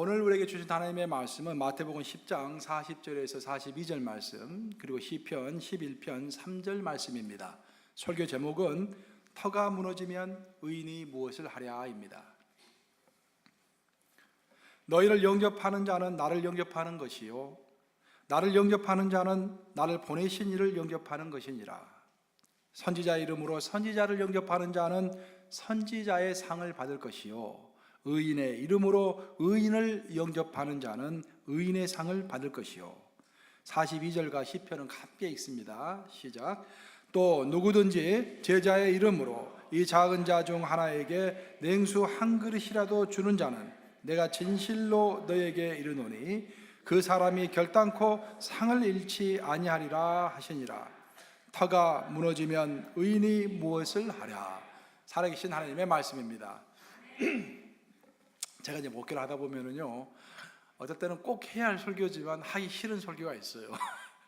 오늘 우리에게 주신 하나님의 말씀은 마태복음 10장 40절에서 42절 말씀, 그리고 시편 11편 3절 말씀입니다. 설교 제목은 터가 무너지면 의인이 무엇을 하랴입니다. 너희를 영접하는 자는 나를 영접하는 것이요 나를 영접하는 자는 나를 보내신 이를 영접하는 것이니라. 선지자 이름으로 선지자를 영접하는 자는 선지자의 상을 받을 것이요 의인의 이름으로 의인을 영접하는 자는 의인의 상을 받을 것이요. 42절과 시편은 함께 읽습니다. 시작. 또 누구든지 제자의 이름으로 이 작은 자 중 하나에게 냉수 한 그릇이라도 주는 자는 내가 진실로 너에게 이르노니 그 사람이 결단코 상을 잃지 아니하리라 하시니라. 터가 무너지면 의인이 무엇을 하랴. 살아계신 하나님의 말씀입니다. 제가 이제 목회를 하다 보면은요, 어떨 때는 꼭 해야 할 설교지만 하기 싫은 설교가 있어요.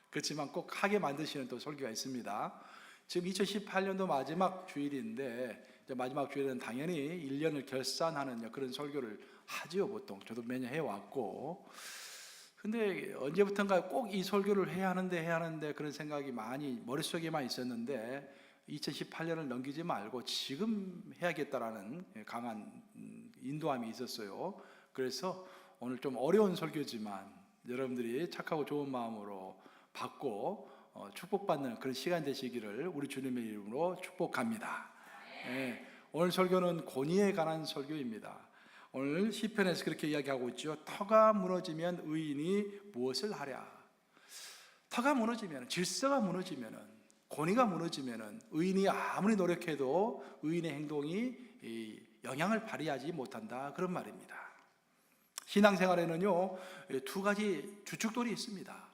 그렇지만 꼭 하게 만드시는 또 설교가 있습니다. 지금 2018년도 마지막 주일인데, 마지막 주일은 당연히 1년을 결산하는 그런 설교를 하지요, 보통. 저도 매년 해왔고. 근데 언제부턴가 꼭 이 설교를 해야 하는데 그런 생각이 많이 머릿속에만 있었는데 2018년을 넘기지 말고 지금 해야겠다라는 강한 인도함이 있었어요. 그래서 오늘 좀 어려운 설교지만 여러분들이 착하고 좋은 마음으로 받고 축복받는 그런 시간 되시기를 우리 주님의 이름으로 축복합니다. 네, 오늘 설교는 권위에 관한 설교입니다. 오늘 시편에서 그렇게 이야기하고 있죠. 터가 무너지면 의인이 무엇을 하랴. 터가 무너지면, 질서가 무너지면, 권위가 무너지면 의인이 아무리 노력해도 의인의 행동이 영향을 발휘하지 못한다, 그런 말입니다. 신앙생활에는요, 두 가지 주축돌이 있습니다.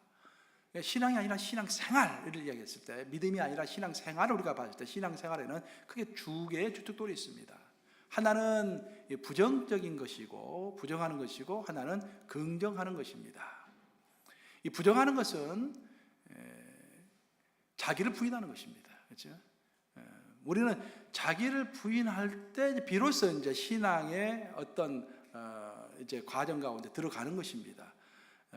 신앙이 아니라 신앙생활을 이야기했을 때, 믿음이 아니라 신앙생활을 우리가 봤을 때 신앙생활에는 크게 두 개의 주축돌이 있습니다. 하나는 부정적인 것이고 부정하는 것이고, 하나는 긍정하는 것입니다. 이 부정하는 것은 자기를 부인하는 것입니다. 그렇죠? 우리는 자기를 부인할 때 비로소 이제 신앙의 어떤 이제 과정 가운데 들어가는 것입니다.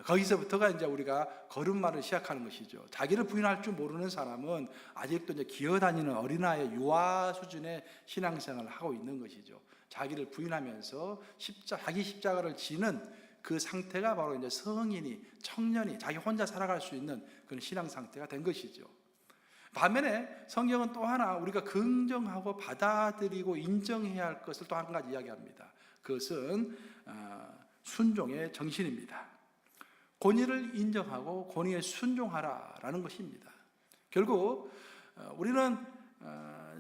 거기서부터가 이제 우리가 걸음마를 시작하는 것이죠. 자기를 부인할 줄 모르는 사람은 아직도 이제 기어다니는 어린아이의 유아 수준의 신앙생활을 하고 있는 것이죠. 자기를 부인하면서 자기 십자가를 지는 그 상태가 바로 이제 성인이, 청년이 자기 혼자 살아갈 수 있는 그런 신앙 상태가 된 것이죠. 반면에 성경은 또 하나 우리가 긍정하고 받아들이고 인정해야 할 것을 또 한 가지 이야기합니다. 그것은 순종의 정신입니다. 권위를 인정하고 권위에 순종하라라는 것입니다. 결국 우리는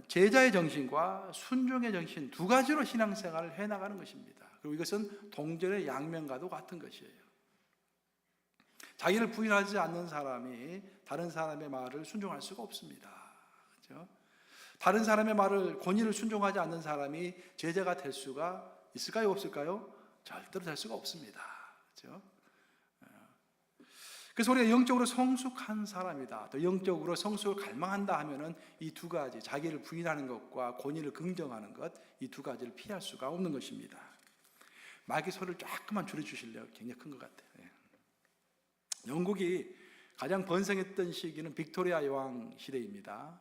제자의 정신과 순종의 정신 두 가지로 신앙생활을 해나가는 것입니다. 그리고 이것은 동전의 양면과도 같은 것이에요. 자기를 부인하지 않는 사람이 다른 사람의 말을 순종할 수가 없습니다. 그렇죠? 다른 사람의 말을, 권위를 순종하지 않는 사람이 제자가 될 수가 있을까요, 없을까요? 절대로 될 수가 없습니다. 그렇죠? 그래서 우리가 영적으로 성숙한 사람이다, 또 영적으로 성숙을 갈망한다 하면은 이 두 가지, 자기를 부인하는 것과 권위를 긍정하는 것, 이 두 가지를 피할 수가 없는 것입니다. 마이크 소리를 조금만 줄여주실래요? 굉장히 큰 것 같아요. 영국이 가장 번성했던 시기는 빅토리아 여왕 시대입니다.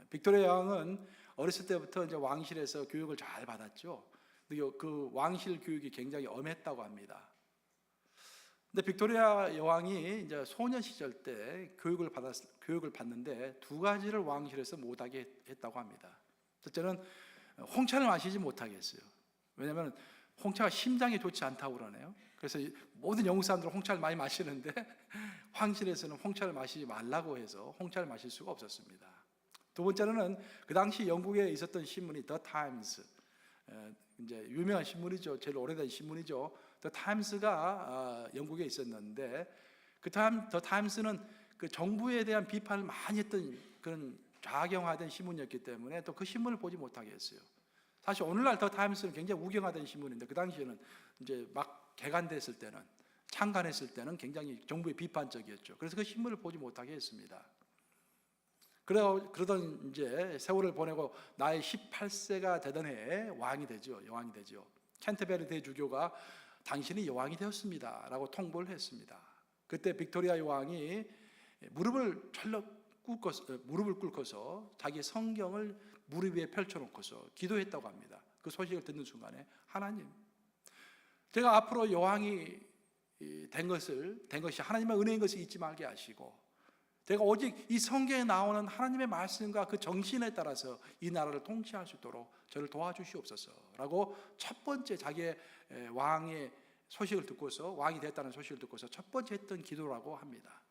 빅토리아 여왕은 어렸을 때부터 이제 왕실에서 교육을 잘 받았죠. 그 왕실 교육이 굉장히 엄했다고 합니다. 근데 빅토리아 여왕이 이제 소년 시절 때 교육을 받는데 두 가지를 왕실에서 못하게 했다고 합니다. 첫째는 홍차를 마시지 못하게 했어요. 왜냐하면 홍차가 심장에 좋지 않다고 그러네요. 그래서 모든 영국 사람들은 홍차를 많이 마시는데 황실에서는 홍차를 마시지 말라고 해서 홍차를 마실 수가 없었습니다. 두 번째로는 그 당시 영국에 있었던 신문이 더 타임스, 이제 유명한 신문이죠. 제일 오래된 신문이죠. 더 타임스가 영국에 있었는데 더 타임스는 그 정부에 대한 비판을 많이 했던 그런 좌경화된 신문이었기 때문에 또 그 신문을 보지 못하게 했어요. 사실 오늘날 더 타임스는 굉장히 우경화된 신문인데 그 당시에는 이제 막 개간됐을 때는, 창간했을 때는 굉장히 정부에 비판적이었죠. 그래서 그 신문을 보지 못하게 했습니다. 그러던 이제 세월을 보내고 나이 18세가 되던 해에 여왕이 되죠. 캔터베리 대주교가 당신이 여왕이 되었습니다 라고 통보를 했습니다. 그때 빅토리아 여왕이 무릎을 꿇고서 자기 성경을 무릎 위에 펼쳐놓고서 기도했다고 합니다. 그 소식을 듣는 순간에 하나님, 제가 앞으로 여왕이 된 것이 하나님의 은혜인 것을 잊지 말게 하시고, 제가 오직 이 성경에 나오는 하나님의 말씀과 그 정신에 따라서 이 나라를 통치할 수 있도록 저를 도와주시옵소서라고 첫 번째 자기의 왕의 소식을 듣고서, 왕이 됐다는 소식을 듣고서 첫 번째 했던 기도라고 합니다.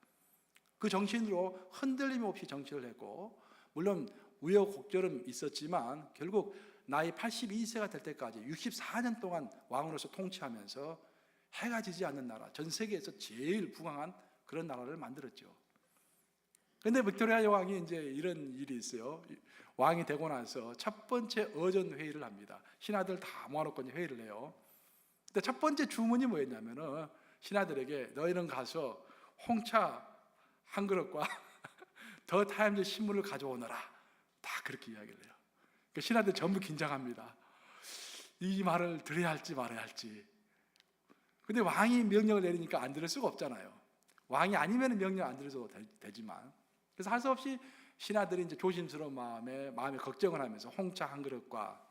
그 정신으로 흔들림 없이 정치를 했고, 물론 우여곡절은 있었지만 결국 나이 82세가 될 때까지 64년 동안 왕으로서 통치하면서 해가 지지 않는 나라, 전 세계에서 제일 부강한 그런 나라를 만들었죠. 그런데 빅토리아 여왕이 이제 이런 일이 있어요. 왕이 되고 나서 첫 번째 어전 회의를 합니다. 신하들 다 모아놓고 이제 회의를 해요. 근데 첫 번째 주문이 뭐였냐면은, 신하들에게 너희는 가서 홍차 한 그릇과 더 타임즈 신문을 가져오너라, 다 그렇게 이야기를 해요. 그러니까 신하들 전부 긴장합니다. 이 말을 들어야 할지 말아야 할지. 근데 왕이 명령을 내리니까 안 들을 수가 없잖아요. 왕이 아니면 명령 안 들어도 되지만, 그래서 할 수 없이 신하들이 이제 조심스러운 마음에 걱정을 하면서 홍차 한 그릇과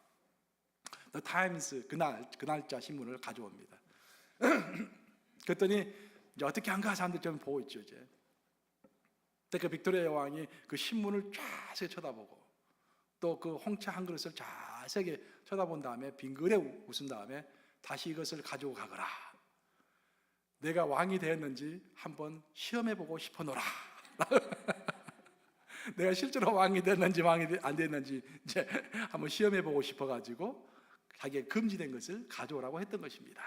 The Times 그 날짜 신문을 가져옵니다. 그랬더니 이제 어떻게 한가 사람들 좀 보고 있죠. 이제 그 빅토리아 여왕이 그 신문을 자세히 쳐다보고 또 그 홍차 한 그릇을 자세히 쳐다본 다음에 빙그레 웃은 다음에 다시 이것을 가지고 가거라. 내가 왕이 되었는지 한번 시험해보고 싶어노라. 내가 실제로 왕이 됐는지 왕이 안 됐는지 이제 한번 시험해보고 싶어가지고 자기의 금지된 것을 가져오라고 했던 것입니다.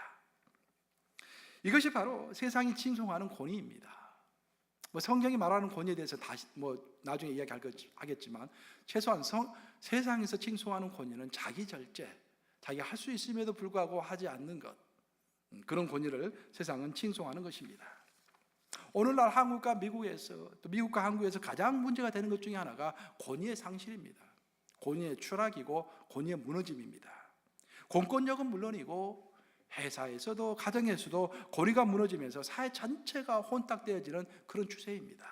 이것이 바로 세상이 칭송하는 권위입니다. 성경이 말하는 권위에 대해서 다시 나중에 이야기하겠지만, 최소한 세상에서 칭송하는 권위는 자기 절제, 자기가 할 수 있음에도 불구하고 하지 않는 것, 그런 권위를 세상은 칭송하는 것입니다. 오늘날 한국과 미국에서, 또 미국과 한국에서 가장 문제가 되는 것 중에 하나가 권위의 상실입니다. 권위의 추락이고 권위의 무너짐입니다. 공권력은 물론이고 회사에서도 가정에서도 권위가 무너지면서 사회 전체가 혼탁되어지는 그런 추세입니다.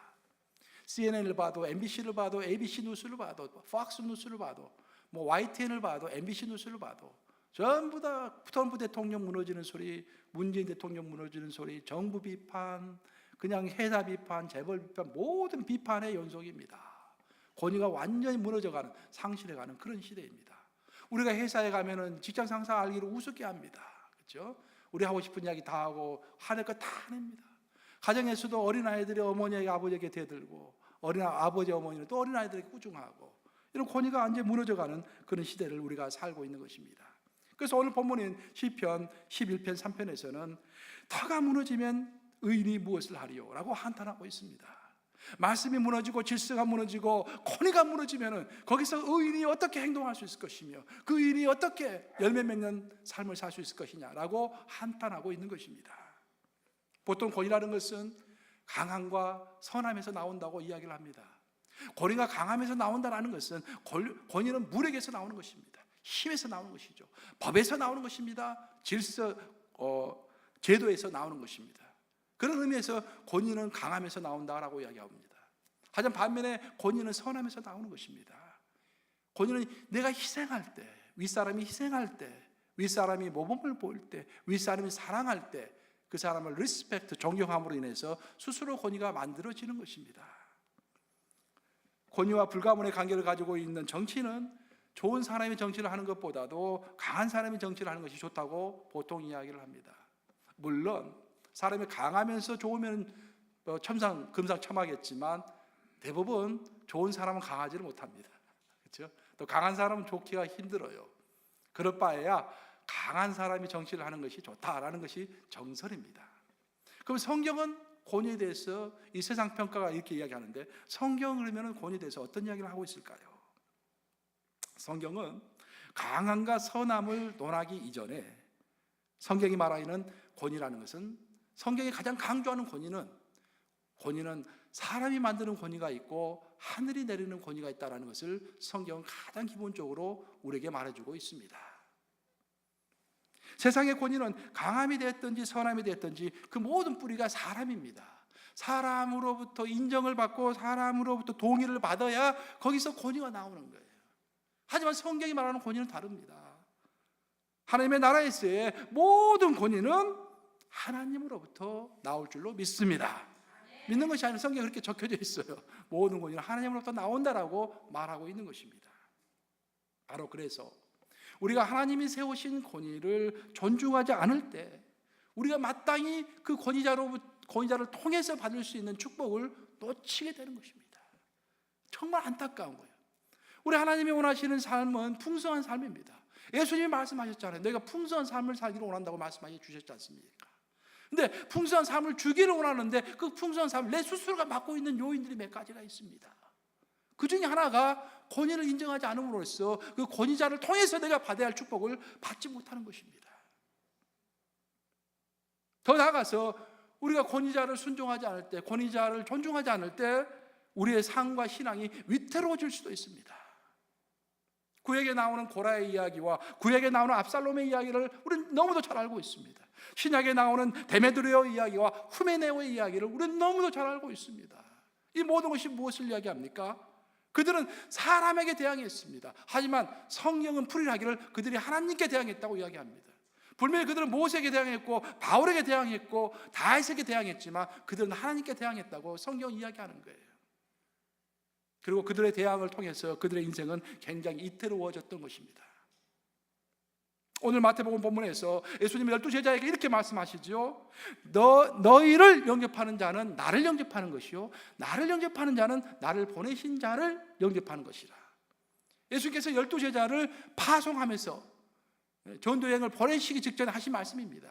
CNN을 봐도, MBC를 봐도, ABC 뉴스를 봐도, 폭스 뉴스를 봐도, YTN을 봐도, MBC 뉴스를 봐도 전부 다 트럼프 대통령 무너지는 소리, 문재인 대통령 무너지는 소리, 정부 비판, 그냥 회사 비판, 재벌 비판, 모든 비판의 연속입니다. 권위가 완전히 무너져가는, 상실해가는 그런 시대입니다. 우리가 회사에 가면은 직장 상사 알기로 우습게 합니다. 그렇죠? 우리 하고 싶은 이야기 다 하고 하는 거 다 해냅니다. 가정에서도 어린아이들이 어머니에게 아버지에게 대들고, 아버지 어머니는 또 어린아이들에게 꾸중하고, 이런 권위가 완전히 무너져가는 그런 시대를 우리가 살고 있는 것입니다. 그래서 오늘 본문인 시편 11편 3편에서는 터가 무너지면 의인이 무엇을 하리요? 라고 한탄하고 있습니다. 말씀이 무너지고 질서가 무너지고 권위가 무너지면 거기서 의인이 어떻게 행동할 수 있을 것이며 그 의인이 어떻게 열매 맺는 삶을 살 수 있을 것이냐라고 한탄하고 있는 것입니다. 보통 권위라는 것은 강함과 선함에서 나온다고 이야기를 합니다. 권위가 강함에서 나온다는 것은, 권위는 물에게서 나오는 것입니다. 힘에서 나오는 것이죠. 법에서 나오는 것입니다. 질서, 제도에서 나오는 것입니다. 그런 의미에서 권위는 강함에서 나온다라고 이야기합니다. 하지만 반면에 권위는 선함에서 나오는 것입니다. 권위는 내가 희생할 때, 윗사람이 희생할 때, 윗사람이 모범을 보일 때, 윗사람이 사랑할 때 그 사람을 리스펙트, 존경함으로 인해서 스스로 권위가 만들어지는 것입니다. 권위와 불가분의 관계를 가지고 있는 정치는 좋은 사람이 정치를 하는 것보다도 강한 사람이 정치를 하는 것이 좋다고 보통 이야기를 합니다. 물론 사람이 강하면서 좋으면 금상첨화겠지만 대부분 좋은 사람은 강하지를 못합니다. 그렇죠? 또 강한 사람은 좋기가 힘들어요. 그럴 바에야 강한 사람이 정치를 하는 것이 좋다라는 것이 정설입니다. 그럼 성경은 권위에 대해서, 이 세상 평가가 이렇게 이야기하는데, 성경을 그러면 권위에 대해서 어떤 이야기를 하고 있을까요? 성경은 강함과 선함을 논하기 이전에 성경이 말하는 권위라는 것은, 성경이 가장 강조하는 권위는 사람이 만드는 권위가 있고 하늘이 내리는 권위가 있다는 것을 성경은 가장 기본적으로 우리에게 말해주고 있습니다. 세상의 권위는 강함이 됐든지 선함이 됐든지 그 모든 뿌리가 사람입니다. 사람으로부터 인정을 받고 사람으로부터 동의를 받아야 거기서 권위가 나오는 거예요. 하지만 성경이 말하는 권위는 다릅니다. 하나님의 나라에서의 모든 권위는 하나님으로부터 나올 줄로 믿습니다. 믿는 것이 아니라 성경에 그렇게 적혀져 있어요. 모든 권위는 하나님으로부터 나온다라고 말하고 있는 것입니다. 바로 그래서 우리가 하나님이 세우신 권위를 존중하지 않을 때 우리가 마땅히 그 권위자를 통해서 받을 수 있는 축복을 놓치게 되는 것입니다. 정말 안타까운 거예요. 우리 하나님이 원하시는 삶은 풍성한 삶입니다. 예수님이 말씀하셨잖아요. 내가 풍성한 삶을 살기를 원한다고 말씀하셔 주셨지 않습니까? 근데 풍성한 삶을 주기를 원하는데 그 풍성한 삶을 내 스스로가 맡고 있는 요인들이 몇 가지가 있습니다. 그 중에 하나가 권위를 인정하지 않음으로써 그 권위자를 통해서 내가 받아야 할 축복을 받지 못하는 것입니다. 더 나아가서 우리가 권위자를 순종하지 않을 때, 권위자를 존중하지 않을 때 우리의 삶과 신앙이 위태로워질 수도 있습니다. 구약에 나오는 고라의 이야기와 구약에 나오는 압살롬의 이야기를 우리는 너무도 잘 알고 있습니다. 신약에 나오는 데메드리오 이야기와 후메네오의 이야기를 우리는 너무도 잘 알고 있습니다. 이 모든 것이 무엇을 이야기합니까? 그들은 사람에게 대항했습니다. 하지만 성경은 풀이하기를 그들이 하나님께 대항했다고 이야기합니다. 분명히 그들은 모세에게 대항했고 바울에게 대항했고 다윗에게 대항했지만 그들은 하나님께 대항했다고 성경은 이야기하는 거예요. 그리고 그들의 대항을 통해서 그들의 인생은 굉장히 이태로워졌던 것입니다. 오늘 마태복음 본문에서 예수님이 12제자에게 이렇게 말씀하시죠. 너희를 영접하는 자는 나를 영접하는 것이요 나를 영접하는 자는 나를 보내신 자를 영접하는 것이라. 예수님께서 12제자를 파송하면서 전도여행을 보내시기 직전에 하신 말씀입니다.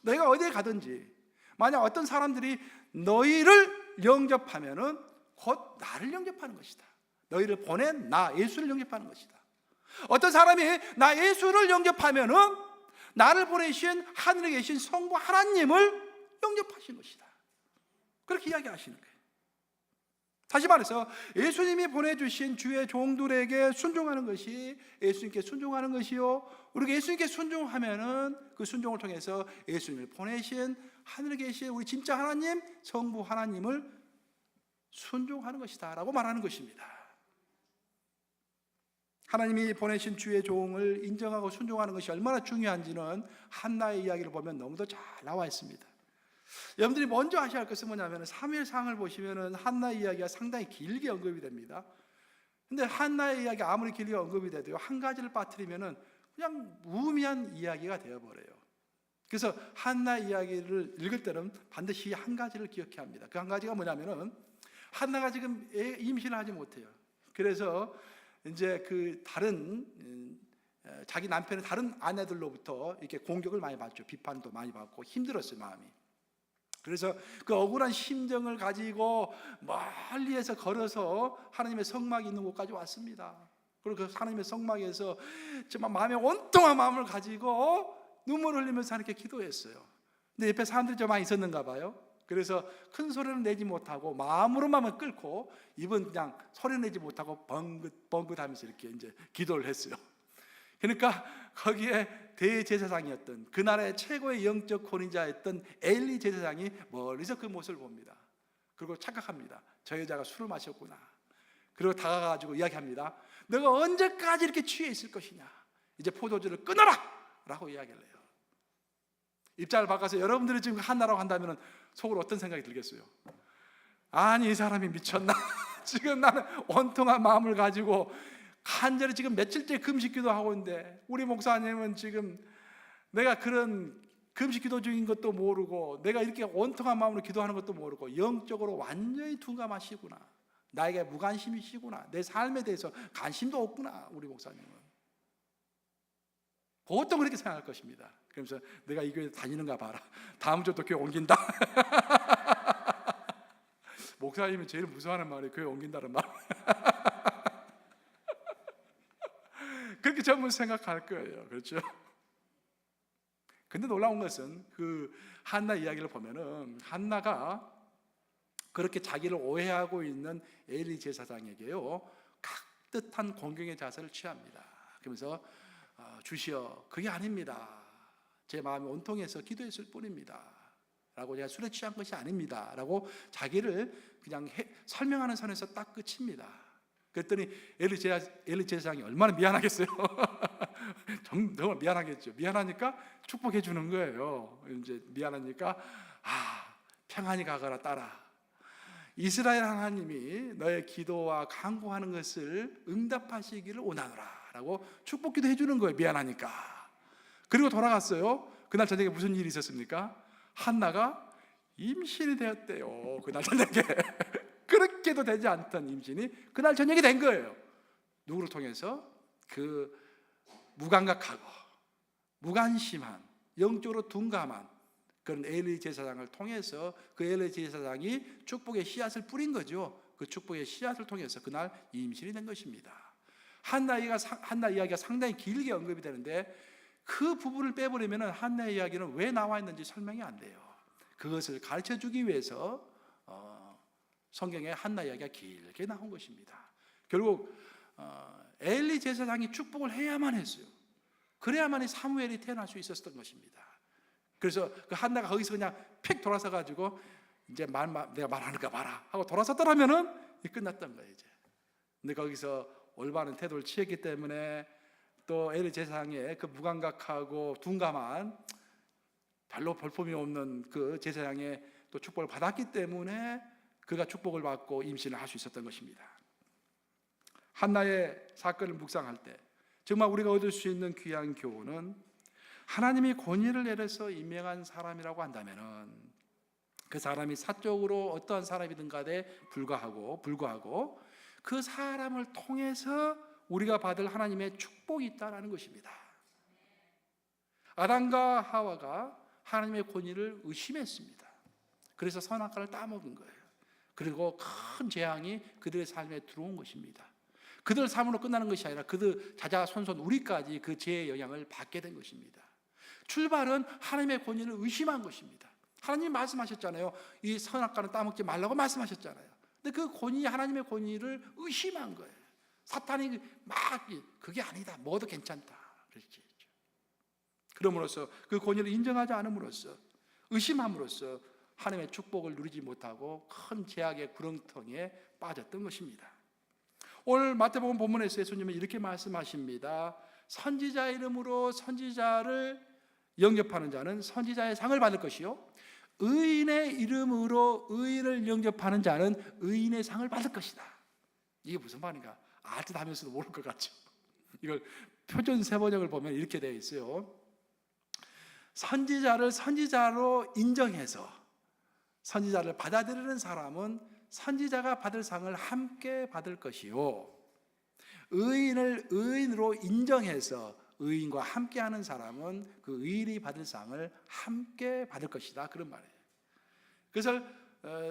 너희가 어디에 가든지 만약 어떤 사람들이 너희를 영접하면은 곧 나를 영접하는 것이다. 너희를 보낸 나 예수를 영접하는 것이다. 어떤 사람이 나 예수를 영접하면은 나를 보내신 하늘에 계신 성부 하나님을 영접하신 것이다. 그렇게 이야기하시는 거예요. 다시 말해서 예수님이 보내주신 주의 종들에게 순종하는 것이 예수님께 순종하는 것이요, 우리가 예수님께 순종하면은 그 순종을 통해서 예수님을 보내신 하늘에 계신 우리 진짜 하나님 성부 하나님을 순종하는 것이다 라고 말하는 것입니다. 하나님이 보내신 주의 종을 인정하고 순종하는 것이 얼마나 중요한지는 한나의 이야기를 보면 너무도 잘 나와 있습니다. 여러분들이 먼저 아셔야 할 것은 뭐냐면 사무엘상을 보시면 한나의 이야기가 상당히 길게 언급이 됩니다. 근데 한나의 이야기 아무리 길게 언급이 돼도 한 가지를 빠뜨리면 그냥 무의미한 이야기가 되어버려요. 그래서 한나의 이야기를 읽을 때는 반드시 한 가지를 기억해야 합니다. 그 한 가지가 뭐냐면은 한나가 지금 임신을 하지 못해요. 그래서 이제 그 다른 자기 남편의 다른 아내들로부터 이렇게 공격을 많이 받죠. 비판도 많이 받고 힘들었어요, 마음이. 그래서 그 억울한 심정을 가지고 멀리에서 걸어서 하나님의 성막이 있는 곳까지 왔습니다. 그리고 그 하나님의 성막에서 정말 마음에 온통한 마음을 가지고 눈물을 흘리면서 하나님께 기도했어요. 근데 옆에 사람들이 좀 많이 있었는가 봐요. 그래서 큰 소리는 내지 못하고 마음으로만 끌고 입은 그냥 소리 내지 못하고 벙긋벙긋 하면서 이렇게 이제 기도를 했어요. 그러니까 거기에 대제사장이었던 그날의 최고의 영적 권위자였던 엘리 제사장이 멀리서 그 모습을 봅니다. 그리고 착각합니다. 저 여자가 술을 마셨구나. 그리고 다가가지고 이야기합니다. 너가 언제까지 이렇게 취해 있을 것이냐, 이제 포도주를 끊어라 라고 이야기를 해요. 입장을 바꿔서 여러분들이 지금 한나라고 한다면 속으로 어떤 생각이 들겠어요? 아니 이 사람이 미쳤나? 지금 나는 온통한 마음을 가지고 간절히 지금 며칠째 금식기도 하고 있는데 우리 목사님은 지금 내가 그런 금식기도 중인 것도 모르고 내가 이렇게 온통한 마음으로 기도하는 것도 모르고 영적으로 완전히 둔감하시구나, 나에게 무관심이시구나, 내 삶에 대해서 관심도 없구나. 우리 목사님은 보통 그렇게 생각할 것입니다. 그러면서 내가 이 교회 다니는가 봐라, 다음 주도 교회 옮긴다. 목사님이 제일 무서워하는 말이 교회 옮긴다는 말. 그렇게 전부 생각할 거예요. 그렇죠? 근데 놀라운 것은 그 한나 이야기를 보면은 한나가 그렇게 자기를 오해하고 있는 엘리 제사장에게요 깍듯한 공경의 자세를 취합니다. 그러면서 주시어 그게 아닙니다. 제 마음이 온통해서 기도했을 뿐입니다. 라고 제가 술에 취한 것이 아닙니다. 라고 자기를 그냥 설명하는 선에서 딱 끝입니다. 그랬더니 엘리 제사장이 얼마나 미안하겠어요. 정말 미안하겠죠. 미안하니까 축복해 주는 거예요. 이제 미안하니까 평안히 가거라 딸아. 이스라엘 하나님이 너의 기도와 간구하는 것을 응답하시기를 원하노라 라고 축복기도 해주는 거예요. 미안하니까. 그리고 돌아갔어요. 그날 저녁에 무슨 일이 있었습니까? 한나가 임신이 되었대요. 그날 저녁에. 그렇게도 되지 않던 임신이 그날 저녁에 된 거예요. 누구를 통해서? 그 무감각하고 무관심한, 영적으로 둔감한 그런 엘리 제사장을 통해서 그 엘리 제사장이 축복의 씨앗을 뿌린 거죠. 그 축복의 씨앗을 통해서 그날 임신이 된 것입니다. 한나 이야기가 상당히 길게 언급이 되는데 그 부분을 빼버리면 한나의 이야기는 왜 나와 있는지 설명이 안 돼요. 그것을 가르쳐주기 위해서 성경에 한나 이야기가 길게 나온 것입니다. 결국 엘리 제사장이 축복을 해야만 했어요. 그래야만이 사무엘이 태어날 수 있었던 것입니다. 그래서 그 한나가 거기서 그냥 픽 돌아서 가지고 이제 내가 말하는가 봐라 하고 돌아섰더라면은 끝났던 거예요 이제. 근데 거기서 올바른 태도를 취했기 때문에 또 엘리 제사장의 그 무감각하고 둔감한 별로 볼품이 없는 그 제사장의 또 축복을 받았기 때문에 그가 축복을 받고 임신을 할 수 있었던 것입니다. 한나의 사건을 묵상할 때 정말 우리가 얻을 수 있는 귀한 교훈은 하나님이 권위를 내려서 임명한 사람이라고 한다면은 그 사람이 사적으로 어떠한 사람이든 간에 불구하고 그 사람을 통해서 우리가 받을 하나님의 축복이 있다는 것입니다. 아담과 하와가 하나님의 권위를 의심했습니다. 그래서 선악과를 따먹은 거예요. 그리고 큰 재앙이 그들의 삶에 들어온 것입니다. 그들 삶으로 끝나는 것이 아니라 그들 자자손손 우리까지 그 죄의 영향을 받게 된 것입니다. 출발은 하나님의 권위를 의심한 것입니다. 하나님이 말씀하셨잖아요. 이 선악과는 따먹지 말라고 말씀하셨잖아요. 근데 그 권위, 하나님의 권위를 의심한 거예요. 사탄이 막 그게 아니다, 먹어도 괜찮다 그랬지. 그럼으로써 그 권위를 인정하지 않음으로써 의심함으로써 하나님의 축복을 누리지 못하고 큰 죄악의 구렁텅이에 빠졌던 것입니다. 오늘 마태복음 본문에서 예수님은 이렇게 말씀하십니다. 선지자 이름으로 선지자를 영접하는 자는 선지자의 상을 받을 것이요 의인의 이름으로 의인을 영접하는 자는 의인의 상을 받을 것이다. 이게 무슨 말인가? 알 듯 하면서도 모를 것 같죠. 이걸 표준 세번역을 보면 이렇게 되어 있어요. 선지자를 선지자로 인정해서 선지자를 받아들이는 사람은 선지자가 받을 상을 함께 받을 것이요 의인을 의인으로 인정해서 의인과 함께하는 사람은 그 의인이 받을 상을 함께 받을 것이다, 그런 말이에요. 그래서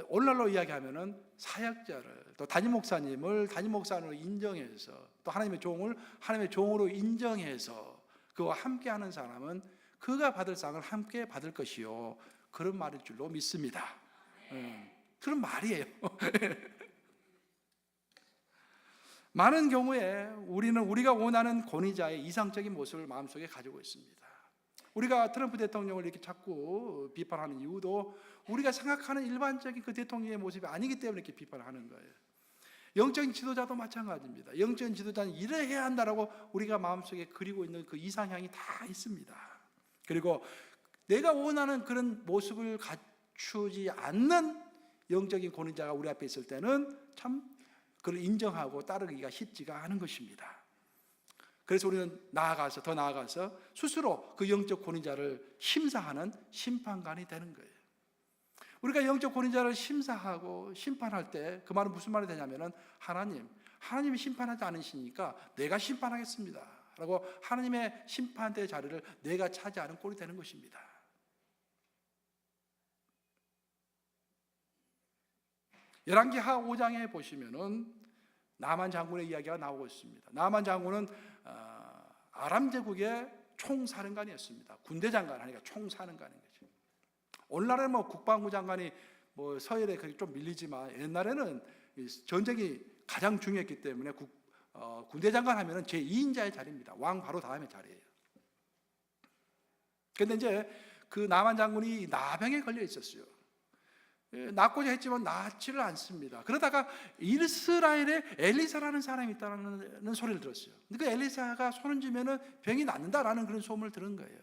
오늘날로 이야기하면은 사역자를 또 담임 목사님을 담임 목사로 인정해서 또 하나님의 종을 하나님의 종으로 인정해서 그와 함께하는 사람은 그가 받을 상을 함께 받을 것이요 그런 말일 줄로 믿습니다. 그런 말이에요. 많은 경우에 우리는 우리가 원하는 권위자의 이상적인 모습을 마음속에 가지고 있습니다. 우리가 트럼프 대통령을 이렇게 자꾸 비판하는 이유도 우리가 생각하는 일반적인 그 대통령의 모습이 아니기 때문에 이렇게 비판하는 거예요. 영적인 지도자도 마찬가지입니다. 영적인 지도자는 이래야 한다라고 우리가 마음속에 그리고 있는 그 이상향이 다 있습니다. 그리고 내가 원하는 그런 모습을 갖추지 않는 영적인 권위자가 우리 앞에 있을 때는 참 그걸 인정하고 따르기가 쉽지가 않은 것입니다. 그래서 우리는 더 나아가서 스스로 그 영적 권위자를 심사하는 심판관이 되는 거예요. 우리가 영적 권위자를 심사하고 심판할 때 그 말은 무슨 말이 되냐면은 하나님이 심판하지 않으시니까 내가 심판하겠습니다 라고 하나님의 심판대의 자리를 내가 차지하는 꼴이 되는 것입니다. 열왕기하 5장에 보시면은 나만 장군의 이야기가 나오고 있습니다. 나만 장군은 아람 제국의 총사령관이었습니다. 군대 장관 하니까 총사령관인 거죠. 오늘날은 국방부 장관이 서열에 좀 밀리지만 옛날에는 전쟁이 가장 중요했기 때문에 군대장관 하면은 제2인자의 자리입니다. 왕 바로 다음에 자리예요. 그런데 이제 그 나만 장군이 나병에 걸려 있었어요. 낫고자 했지만 낫지를 않습니다. 그러다가 이스라엘에 엘리사라는 사람이 있다는 소리를 들었어요. 그 엘리사가 손을 쥐면은 병이 낫는다라는 그런 소문을 들은 거예요.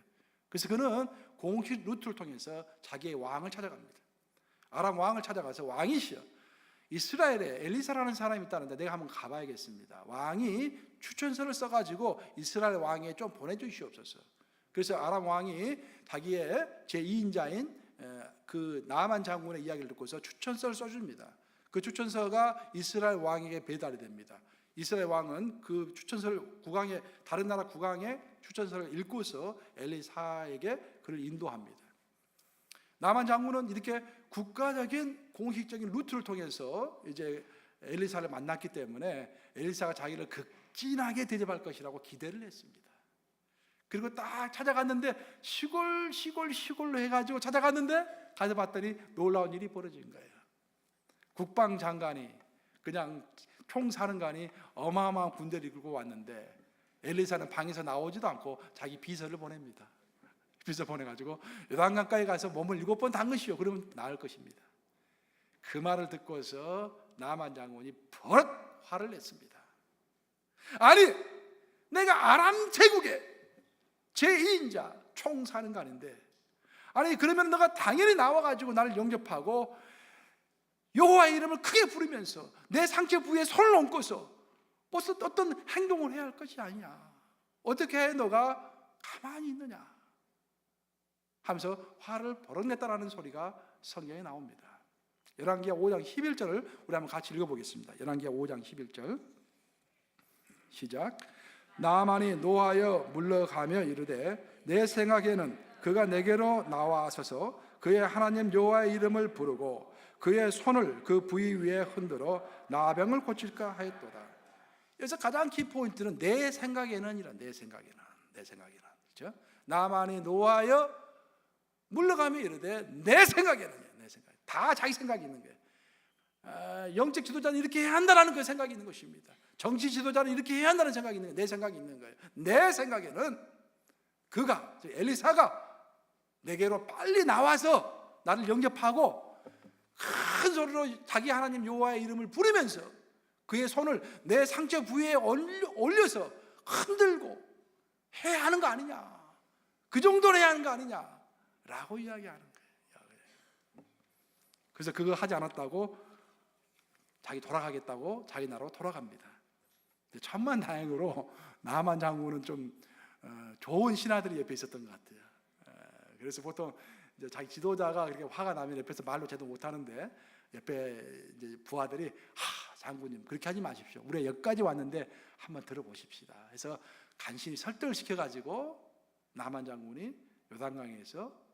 그래서 그는 공식 루트를 통해서 자기의 왕을 찾아갑니다. 아람 왕을 찾아가서 왕이시여, 이스라엘에 엘리사라는 사람이 있다는데 내가 한번 가봐야겠습니다. 왕이 추천서를 써가지고 이스라엘 왕에 좀 보내주시옵소서. 그래서 아람 왕이 자기의 제2인자인 그 나만 장군의 이야기를 듣고서 추천서를 써줍니다. 그 추천서가 이스라엘 왕에게 배달이 됩니다. 이스라엘 왕은 그 추천서를 다른 나라 국왕의 추천서를 읽고서 엘리사에게 그를 인도합니다. 나만 장군은 이렇게 국가적인 공식적인 루트를 통해서 이제 엘리사를 만났기 때문에 엘리사가 자기를 극진하게 대접할 것이라고 기대를 했습니다. 그리고 딱 찾아갔는데 시골로 해가지고 찾아갔는데 가서 봤더니 놀라운 일이 벌어진 거예요. 국방장관이 그냥 총사령관이 어마어마한 군대를 이끌고 왔는데 엘리사는 방에서 나오지도 않고 자기 비서를 보냅니다. 비서 보내가지고 요단강가에 가서 몸을 7번 담그시오. 그러면 나을 것입니다. 그 말을 듣고서 나만 장군이 버릇 화를 냈습니다. 아니, 내가 아람 제국의 제2인자 총사령관인데, 아니 그러면 너가 당연히 나와가지고 나를 영접하고 여호와의 이름을 크게 부르면서 내 상체 부위에 손을 얹고서 벌써 어떤 행동을 해야 할 것이 아니냐. 어떻게 해 너가 가만히 있느냐 하면서 화를 버럭냈다라는 소리가 성경에 나옵니다. 열왕기하 5장 11절을 우리 한번 같이 읽어보겠습니다. 열왕기하 5장 11절 시작. 나만이 노하여 물러가며 이르되 내 생각에는 그가 내게로 나와서서 그의 하나님 여호와의 이름을 부르고 그의 손을 그 부위 위에 흔들어 나병을 고칠까 하였도다. 여기서 가장 키포인트는 내 생각에는 이란, 내 생각에는 그렇죠? 나만이 노하여 물러가며 이르되 내 생각에는, 내 생각, 다 자기 생각이 있는 거예요. 영적 지도자는 이렇게 해야 한다는 그 생각이 있는 것입니다. 정치 지도자는 이렇게 해야 한다는 생각이 있는 거예요. 내 생각이 있는 거예요. 내 생각에는 그가, 엘리사가 내게로 빨리 나와서 나를 영접하고 큰 소리로 자기 하나님 여호와의 이름을 부르면서 그의 손을 내 상처 부위에 올려서 흔들고 해야 하는 거 아니냐, 그 정도는 해야 하는 거 아니냐 라고 이야기하는 거예요. 그래서 그거 하지 않았다고 자기 돌아가겠다고 자기 나라로 돌아갑니다. 천만 다행으로 나만 장군은 좀 좋은 신하들이 옆에 있었던 것 같아요. 그래서 보통 이제 자기 지도자가 그렇게 화가 나면 옆에서 말로 제대로 못하는데 옆에 이제 부하들이 장군님 그렇게 하지 마십시오. 우리가 여기까지 왔는데 한번 들어보십시다. 해서 간신히 설득을 시켜가지고 나만 장군이 요단강에서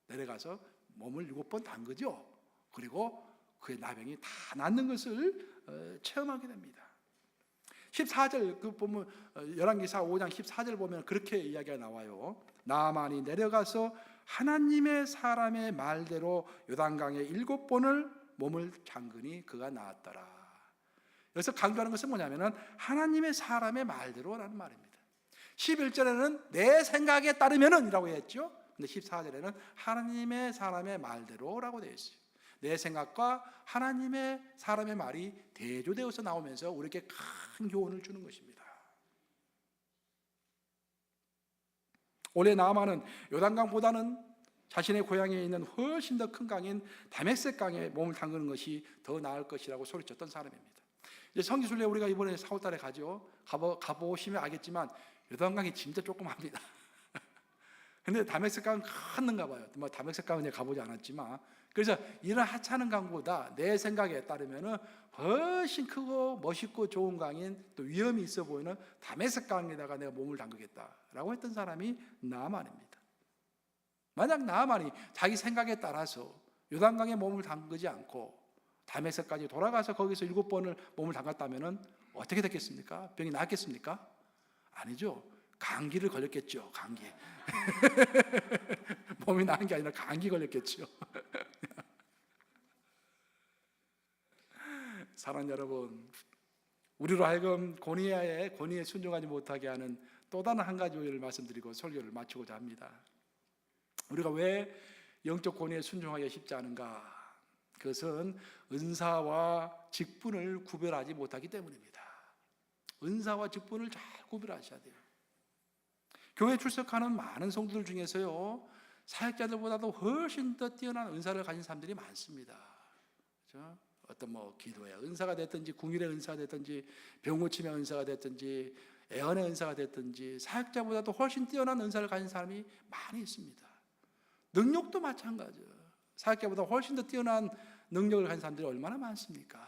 내려가서 몸을 7번 담그죠. 그리고 그의 나병이 다 낫는 것을 체험하게 됩니다. 14절 그 보면 열왕기사 5장 14절 보면 그렇게 이야기가 나와요. 나만이 내려가서 하나님의 사람의 말대로 요단강에 7번을 몸을 잠그니 그가 나았더라. 여기서 강조하는 것은 뭐냐면은 하나님의 사람의 말대로라는 말입니다. 11절에는 내 생각에 따르면은 이라고 했죠. 근데 14절에는 하나님의 사람의 말대로라고 되어 있어요. 내 생각과 하나님의 사람의 말이 대조되어서 나오면서 우리에게 큰 교훈을 주는 것입니다. 원래 나아만은 요단강보다는 자신의 고향에 있는 훨씬 더 큰 강인 다메섹 강에 몸을 담그는 것이 더 나을 것이라고 소리쳤던 사람입니다. 이제 성지순례 우리가 이번에 4월 달에 가죠. 가보시면 알겠지만 요단강이 진짜 조그맣습니다. 근데 다메섹 강은 큰가 봐요. 다메섹 강은 가보지 않았지만, 그래서 이런 하찮은 강보다 내 생각에 따르면은 훨씬 크고 멋있고 좋은 강인, 또 위험이 있어 보이는 다메섹 강에다가 내가 몸을 담그겠다라고 했던 사람이 나아만입니다. 만약 나아만이 자기 생각에 따라서 요단강에 몸을 담그지 않고 다메섹까지 돌아가서 거기서 7번을 몸을 담갔다면은 어떻게 됐겠습니까? 병이 나았겠습니까? 아니죠. 감기를 걸렸겠죠. 감기. 몸이 나은 게 아니라 감기 걸렸겠죠. 사랑하는 여러분, 우리로 하여금 권위에 순종하지 못하게 하는 또 다른 한 가지 오해를 말씀드리고 설교를 마치고자 합니다. 우리가 왜 영적 권위에 순종하기 쉽지 않은가? 그것은 은사와 직분을 구별하지 못하기 때문입니다. 은사와 직분을 잘 구별하셔야 돼요. 교회 출석하는 많은 성도들 중에서요, 사역자들보다도 훨씬 더 뛰어난 은사를 가진 사람들이 많습니다. 그렇죠? 어떤 기도의 은사가 됐든지, 궁일의 은사가 됐든지, 병 고침의 은사가 됐든지, 애언의 은사가 됐든지, 사역자보다도 훨씬 뛰어난 은사를 가진 사람이 많이 있습니다. 능력도 마찬가지예요. 사역자보다 훨씬 더 뛰어난 능력을 가진 사람들이 얼마나 많습니까?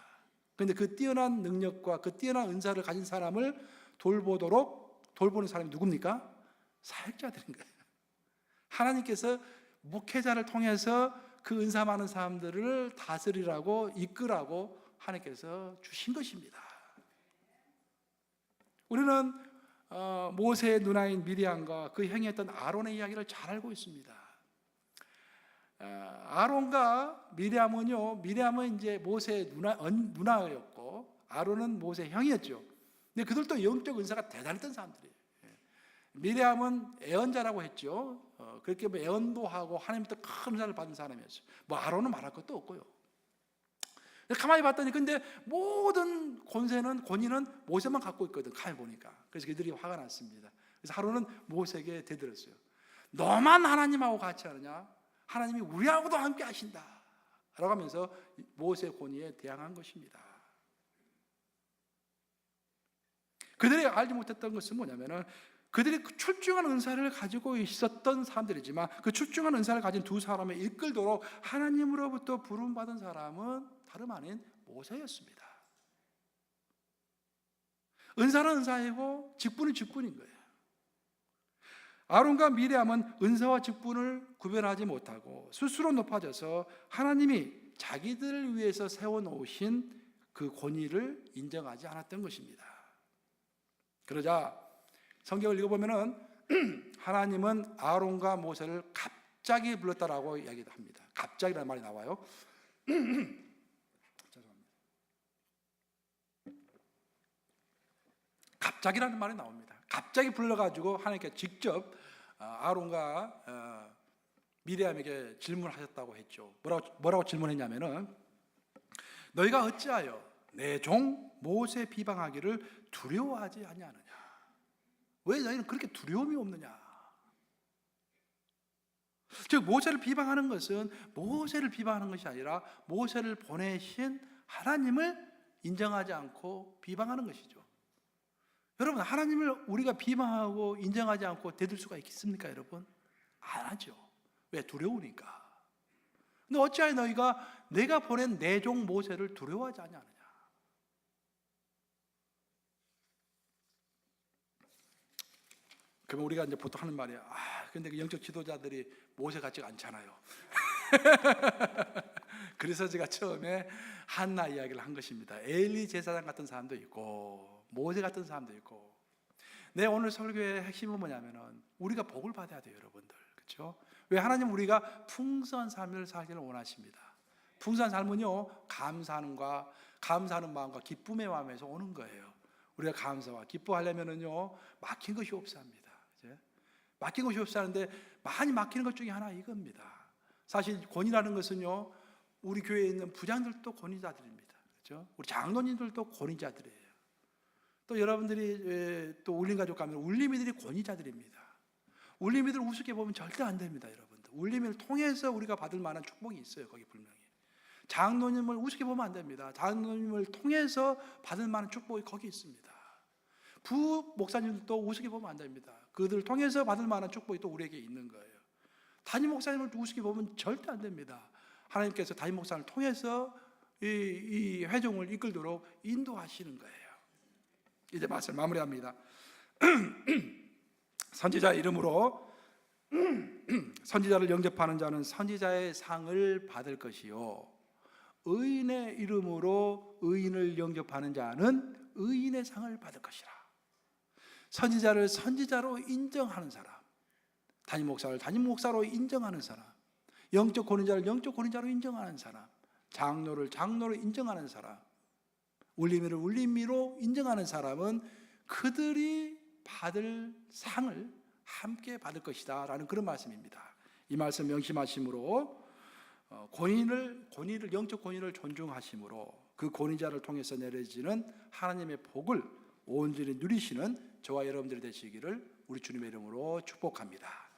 그런데 그 뛰어난 능력과 그 뛰어난 은사를 가진 사람을 돌보는 사람이 누굽니까? 사역자들인 거예요. 하나님께서 목회자를 통해서 그 은사 많은 사람들을 다스리라고 이끌라고 하나님께서 주신 것입니다. 우리는 모세의 누나인 미리암과 그 형이었던 아론의 이야기를 잘 알고 있습니다. 아론과 미리암은 이제 모세의 누나였고 아론은 모세의 형이었죠. 근데 그들도 영적 은사가 대단했던 사람들이에요. 미리암은 애언자라고 했죠. 그렇게 애언도 하고 하나님부터 큰 은사를 받은 사람이었어요. 아론은 말할 것도 없고요. 가만히 봤더니 근데 모든 권위는 모세만 갖고 있거든. 가만히 보니까. 그래서 그들이 화가 났습니다. 그래서 아론은 모세에게 대들었어요. 너만 하나님하고 같이 하느냐? 하나님이 우리하고도 함께 하신다 라고 하면서 모세의 권위에 대항한 것입니다. 그들이 알지 못했던 것은 뭐냐면은 그들이 그 출중한 은사를 가지고 있었던 사람들이지만 그 출중한 은사를 가진 두 사람을 이끌도록 하나님으로부터 부름받은 사람은 다름 아닌 모세였습니다. 은사는 은사이고 직분은 직분인 거예요. 아론과 미리암은 은사와 직분을 구별하지 못하고 스스로 높아져서 하나님이 자기들을 위해서 세워놓으신 그 권위를 인정하지 않았던 것입니다. 그러자 성경을 읽어보면 하나님은 아론과 모세를 갑자기 불렀다라고 이야기도 합니다. 갑자기라는 말이 나와요. 갑자기라는 말이 나옵니다. 갑자기 불러가지고 하나님께 직접 아론과 미리암에게 질문하셨다고 했죠. 뭐라고 질문했냐면은 너희가 어찌하여 내 종 모세 비방하기를 두려워하지 아니하느냐? 왜 너희는 그렇게 두려움이 없느냐? 즉 모세를 비방하는 것은 모세를 비방하는 것이 아니라 모세를 보내신 하나님을 인정하지 않고 비방하는 것이죠. 여러분, 하나님을 우리가 비방하고 인정하지 않고 대들 수가 있겠습니까, 여러분? 안 하죠. 왜? 두려우니까. 근데 어찌하여 너희가 내가 보낸 내 종 모세를 두려워하지 않느냐? 그러면 우리가 이제 보통 하는 말이야. 근데 그 영적 지도자들이 모세 같지가 않잖아요. 그래서 제가 처음에 한나 이야기를 한 것입니다. 엘리 제사장 같은 사람도 있고 모세 같은 사람도 있고. 내 오늘 설교의 핵심은 뭐냐면은 우리가 복을 받아야 돼요, 여러분들. 그렇죠? 왜? 하나님 우리가 풍성한 삶을 살기를 원하십니다. 풍성한 삶은요, 감사하는 마음과 기쁨의 마음에서 오는 거예요. 우리가 감사와 기뻐하려면은요, 막힌 것이 없습니다. 막힌 것이 없사는데 많이 막히는 것 중에 하나 이겁니다. 사실 권위라는 것은요, 우리 교회에 있는 부장들도 권위자들입니다. 그렇죠? 우리 장로님들도 권위자들이에요. 또 여러분들이 또 울림가족 가면 울림이들이 권위자들입니다. 울림이들 우습게 보면 절대 안 됩니다, 여러분들. 울림이를 통해서 우리가 받을 만한 축복이 있어요, 거기 분명히. 장로님을 우습게 보면 안 됩니다. 장로님을 통해서 받을 만한 축복이 거기 있습니다. 부목사님들도 우습게 보면 안 됩니다. 그들을 통해서 받을 만한 축복이 또 우리에게 있는 거예요. 담임 목사님을 우습게 보면 절대 안 됩니다. 하나님께서 담임 목사를 통해서 이 회종을 이끌도록 인도하시는 거예요. 이제 말씀 마무리합니다. 선지자 이름으로 선지자를 영접하는 자는 선지자의 상을 받을 것이요, 의인의 이름으로 의인을 영접하는 자는 의인의 상을 받을 것이라. 선지자를 선지자로 인정하는 사람, 담임 목사를 담임 목사로 인정하는 사람, 영적 권위자를 영적 권위자로 인정하는 사람, 장로를 장로로 인정하는 사람, 울림이를 울림이로 인정하는 사람은 그들이 받을 상을 함께 받을 것이다 라는 그런 말씀입니다. 이 말씀 명심하심으로 권위를 영적 권위를 존중하심으로 그 권위자를 통해서 내려지는 하나님의 복을 온전히 누리시는 저와 여러분들이 되시기를 우리 주님의 이름으로 축복합니다.